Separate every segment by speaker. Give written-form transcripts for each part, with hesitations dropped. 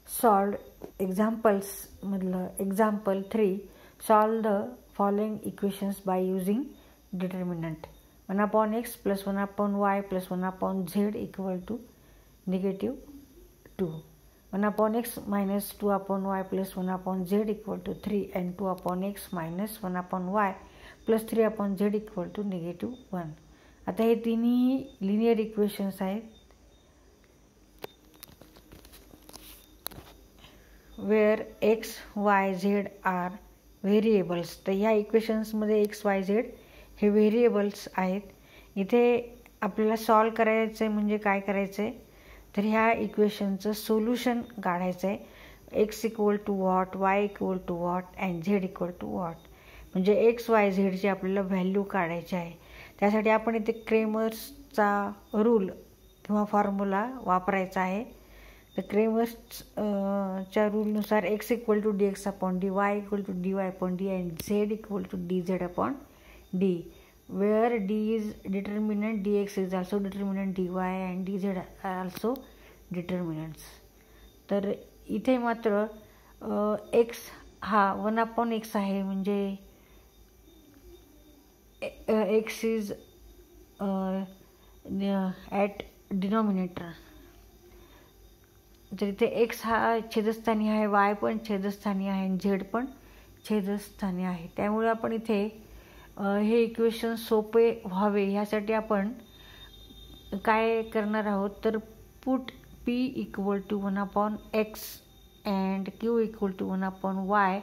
Speaker 1: solved examples मधलं example 3 solve the following equations by using determinant 1/x plus 1/y plus 1/z equal to -2 1/x minus 2/y plus 1/z equal to 3 and 2/x minus 1/y plus 3/z equal to -1. आता हे तिन्ही linear equations आहेत where x, y, z are variables. तर ह्या इक्वेशन्समध्ये x, y, z हे variables आहेत. इथे आपल्याला सॉल्व करायचं आहे म्हणजे काय करायचं आहे तर ह्या इक्वेशनचं सोल्युशन काढायचं आहे. x equal to what, y equal to what and z equal to what. म्हणजे एक्स वाय झेडची आपल्याला व्हॅल्यू काढायची आहे. त्यासाठी आपण इथे क्रेमर्सचा रूल किंवा फॉर्म्युला वापरायचा आहे. तर क्रेमर्सच्या रूलनुसार x equal to dx upon dy, y equal to dy upon d and z equal to dz upon d, where d is determinant, dx is also determinant, dy and dz are also determinants. तर इथे मात्र x हा 1/x आहे म्हणजे x is at denominator. तर इथे x हा छेदस्थानी आहे, y पण छेदस्थानी आहे आणि z पण छेदस्थानी आहे. त्यामुळे आपण इथे हे इक्वेशन सोपे व्हावे ह्यासाठी आपण काय करणार आहोत तर put p equal to 1/x and q equal to 1/y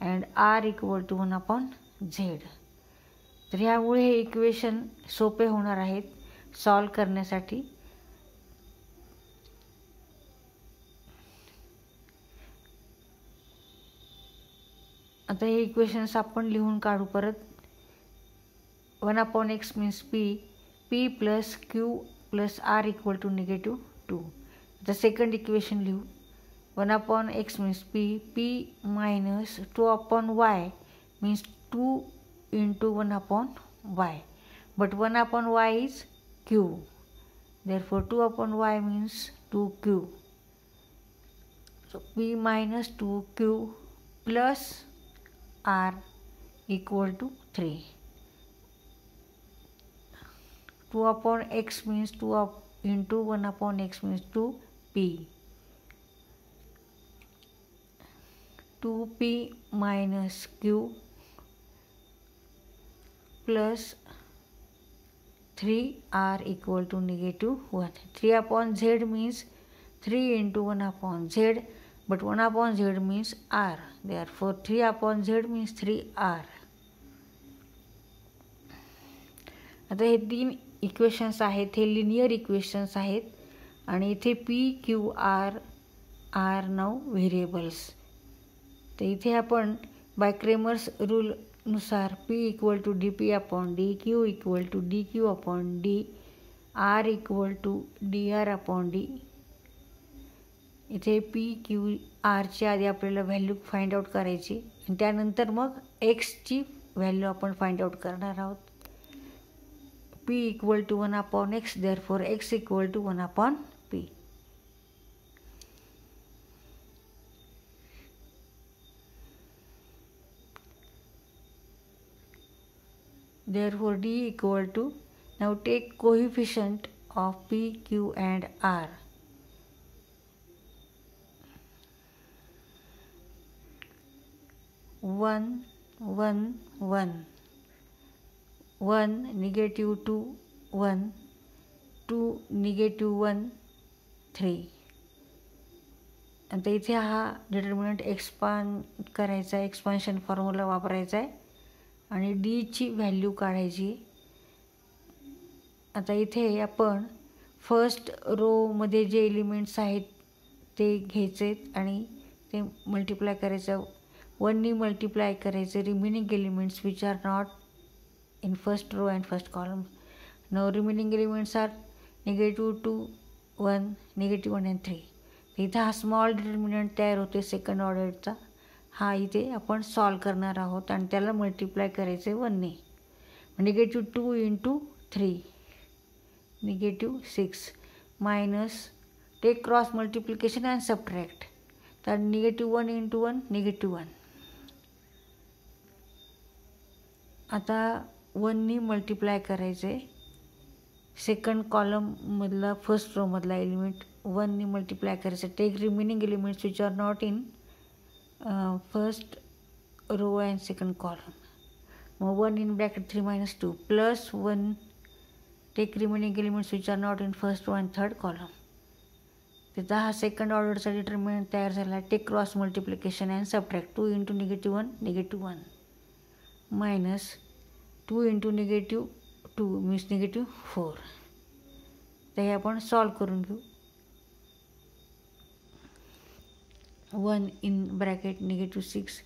Speaker 1: and r equal to 1/z. तर ह्यामुळे हे इक्वेशन सोपे होणार आहेत सॉल्व करण्यासाठी. आता हे इक्वेशन्स आपण लिहून काढू परत. 1/x means p plus q plus r equal to -2. आता सेकंड इक्वेशन लिहू. 1/x means p minus 2/y means 2 into 1/y, but 1/y is q, therefore 2/y means 2q. So p minus 2q plus r equal to 3. 2/x means 2 into 1/x means 2p. 2p minus q plus 3r equal to -1. 3/z means 3 into 1/z, but 1/z means r, therefore 3/z means 3r. आता हे तीन equations आहेत, हे linear equations आहेत आणि इथे p q r are नाव variables. तर इथे आपण बाय क्रेमर्स रूल नुसार p equal to dp upon d, q equal to dq upon d, r equal to dr upon d. इथे p q r ची आधी आपल्याला व्हॅल्यू फाइंड आउट करायची आणि त्यानंतर मग x ची व्हॅल्यू आपण फाइंड आउट करणार आहोत. p equal to 1/x, therefore x equal to 1/p. Therefore d equal to, now take coefficient of p, q and r. One, -2, 1, 2, -1, 3. आता इथे हा डिटर्मिनंट एक्सपांड करायचा आहे, एक्सपान्शन फॉर्म्युला वापरायचा आहे आणि d ची व्हॅल्यू काढायची. आता इथे आपण फर्स्ट रोमध्ये जे एलिमेंट्स आहेत ते घ्यायचे आणि ते मल्टिप्लाय करायचं. 1 नी मल्टिप्लाय करायचे remaining elements which are not in first row and first column. Now remaining elements are -2, 1, -1 and 3. इथे हा स्मॉल डिटर्मिनंट तयार होते सेकंड ऑर्डरचा. हा इथे आपण सॉल्व करणार आहोत आणि त्याला मल्टिप्लाय करायचे 1 ने. -2 into 3 -6 minus take cross multiplication and subtract. तर -1 × 1 -1. आता 1नी मल्टिप्लाय करायचे सेकंड कॉलममधला फर्स्ट रोमधला एलिमेंट 1नी मल्टिप्लाय करायचं. Take remaining elements which are not in first row and second column. मग 1 in bracket 3 - 2 plus 1 take remaining elements which are not in first row and third column. त्याचा हा second ऑर्डरचा determinant तयार झाला. Take cross multiplication and subtract 2 × -1 -1 minus 2 × -2 means -4. तर हे आपण solve करून घेऊ. 1 इन ब्रॅकेट -6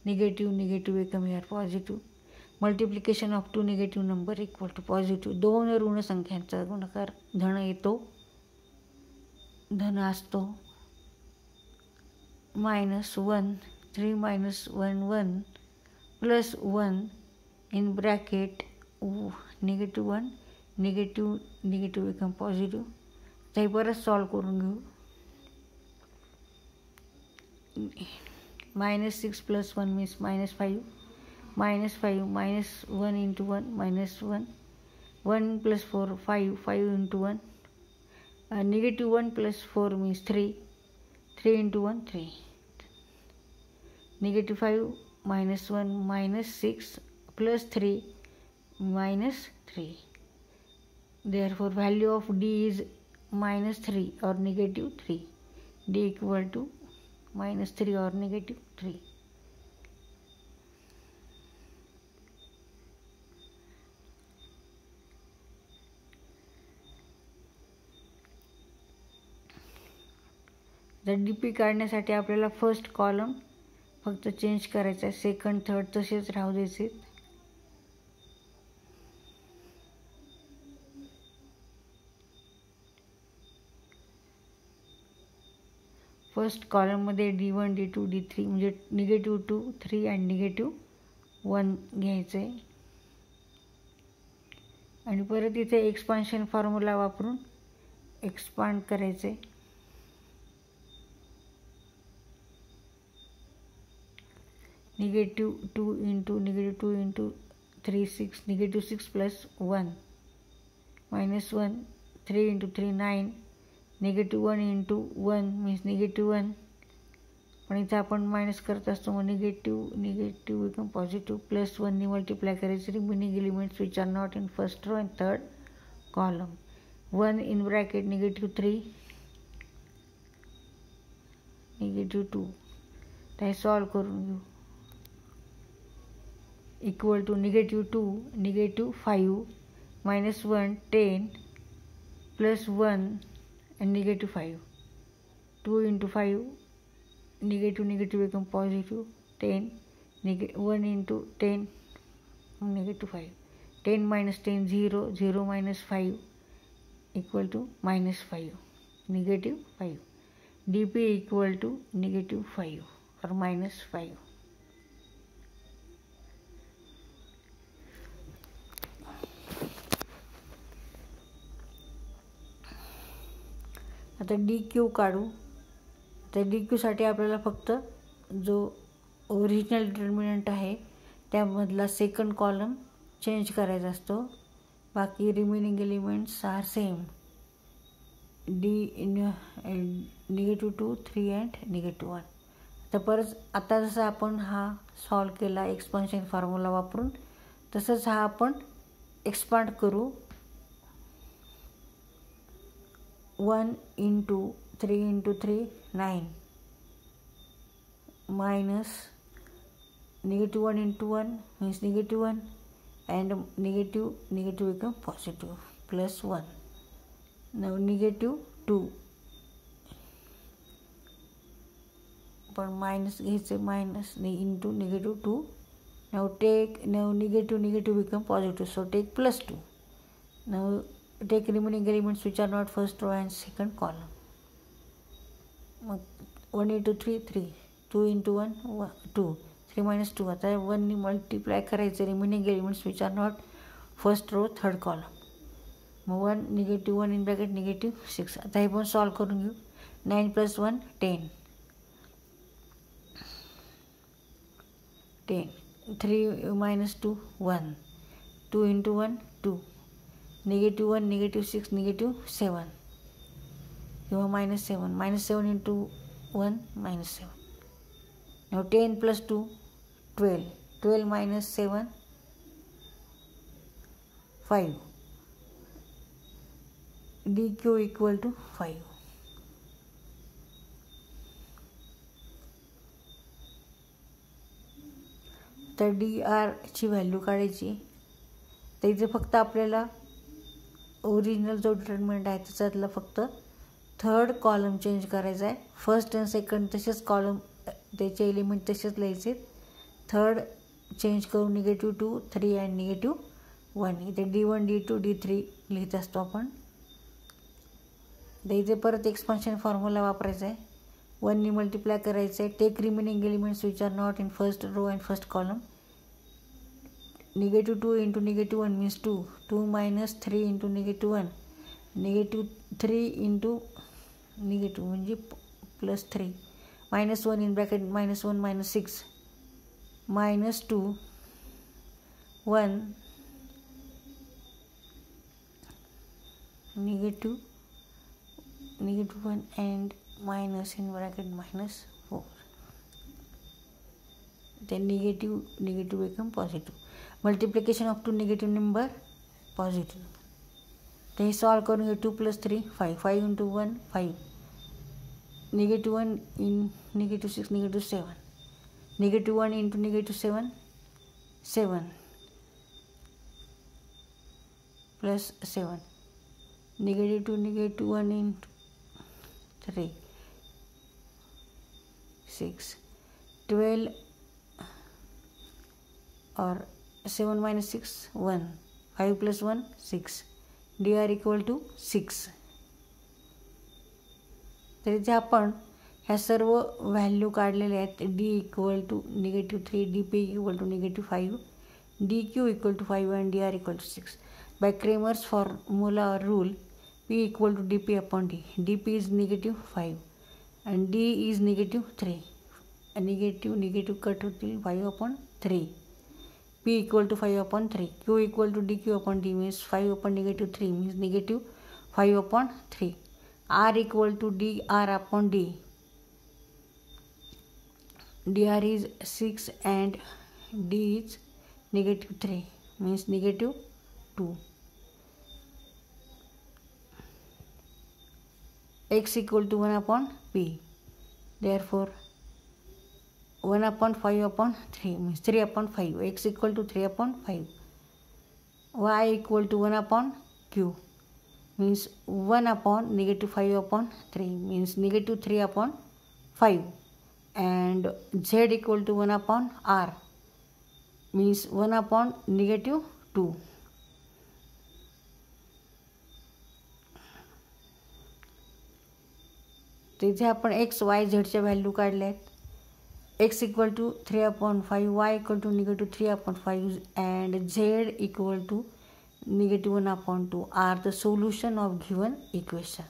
Speaker 1: निगेटिव्ह एकम यार positive. Multiplication of 2 negative number equal to positive. 2 ऋण संख्यांचा गुणाकार धन येतो, धन असतो. -1 3 - 1 1 plus 1 in bracket -1 negative Ekam positive. ते परत सॉल्व करून घेऊ. -6 + 1 means -5 -1 × 1 -1 1 + 4 5 5 × 1 -1 + 4 means 3 3 × 1 3 -5 -1 -6 + 3 -3. Therefore value of D is -3 or -3. D equal to -3 or -3. तर DP काढण्यासाठी आपल्याला फर्स्ट कॉलम फक्त चेंज करायचा आहे. सेकंड थर्ड तसेच राहू द्यायचे. फर्स्ट कॉलममध्ये D1 D2 D3 म्हणजे -2 3 आणि -1 घ्यायचं आहे. आणि परत इथे एक्सपान्शन फॉर्म्युला वापरून एक्सपांड करायचं आहे. -2 × -2 × 3 6 -6 + 1 -1 3 × 3 9 -1 × 1 मीन्स -1. पण इथं आपण मायनस करत असतो. मग निगेटिव्ह एकदम पॉझिटिव्ह प्लस 1नी मल्टिप्लाय करायचे. Remaining elements which are not in first row and third column. 1 in bracket -3 -2. ते सॉल्व करून घेऊ. Equal to -2 -5 -1 10 plus 1 and -5 2 × 5 negative एकदम positive 10 1 × 10 -5 10 - 10 0 0 - 5 equal to -5 -5. DP equal to -5 और -5. आता DQ काढू. तर DQसाठी आपल्याला फक्त जो ओरिजिनल डिटर्मिनंट आहे त्यामधला सेकंड कॉलम चेंज करायचा असतो. बाकी remaining elements are same. -2 3 and -1. तर परत आता जसं आपण हा सॉल्व केला एक्सपान्शन फॉर्म्युला वापरून तसंच हा आपण एक्सपांड करू. 1 × 3 × 3 9 minus -1 × 1 means -1 and negative become positive plus 1. Now -2 पण मायनस घ्यायचे minus into -2. Now negative become positive, so take +2. Now take remaining elements which are not first row and second column. 1 × 3 3 2 × 1 2 3 - 2. आता 1नी multiply करायचे remaining elements which are not first row third column. मग 1 -1 in bracket -6. आता हे पण solve करून घेऊ. 9 + 1 10 10. 3 minus 2, 1. 2 into 1, 2. Negative 1, negative 6, negative 7. Minus 7. Minus 7 into 1, minus 7. Now 10 plus 2, 12. 12 minus 7, 5. dq equal to 5. तर dr ची व्हॅल्यू काढायची. तर इथे फक्त आपल्याला ओरिजिनल जो डिटर्मिनंट आहे त्याच्यातला फक्त थर्ड कॉलम चेंज करायचा आहे. फर्स्ट आणि सेकंड तसेच कॉलम त्याचे एलिमेंट तसेच लिहायचे. थर्ड चेंज करून निगेटिव्ह 2, 3 आणि निगेटिव्ह 1. इथे d1, d2, d3 लिहित असतो आपण. तर इथे परत एक्सपान्शन फॉर्म्युला वापरायचा आहे. 1 मल्टिप्लाय करायचं आहे. Take remaining elements which are not in first row and first column. negative 2 into negative 1 means 2. 2 minus 3 into negative 1. Negative 3 into negative म्हणजे plus 3. Minus 1 in bracket minus 1 minus 6. Minus 2 1 negative 1 and minus in bracket minus 4. Then negative become positive. Multiplication of two negative number positive. Then solve करूँगे 2 plus 3 5. 5 into 1 5. Negative 1 in negative 6 negative 7. Negative 1 into negative 7 7 plus 7. Negative 2 negative 1 into 3 6. 12 or 7 minus 6 1. 5 plus 1 6. dr equal to 6. तर इथे आपण ह्या सर्व value काढलेल्या आहेत. d equal to -3, dp equal to -5, dq equal to 5 and dr equal to 6. By Cramer's formula और rule p equal to dp upon d. dp is -5 and d is -3. Negative cut होतील. 5 upon 3. p equal to 5 upon 3. q equal to dq upon d means 5 upon -3 means -5 upon 3. r equal to dr upon d. dr is 6 and d is -3 means -2. x equal to 1 upon p. Therefore 1 upon 5 upon 3 means 3 upon 5. X equal to 3 upon 5. Y equal to 1 upon Q means 1 upon -5 upon 3 means -3 upon 5. And Z equal to 1 upon R means 1 upon -2. तर इथे आपण x y z च्या value काढल्या आहेत. x equal to 3 upon 5, y equal to -3 upon 5 and z equal to -1 upon 2 are the solution of given equation.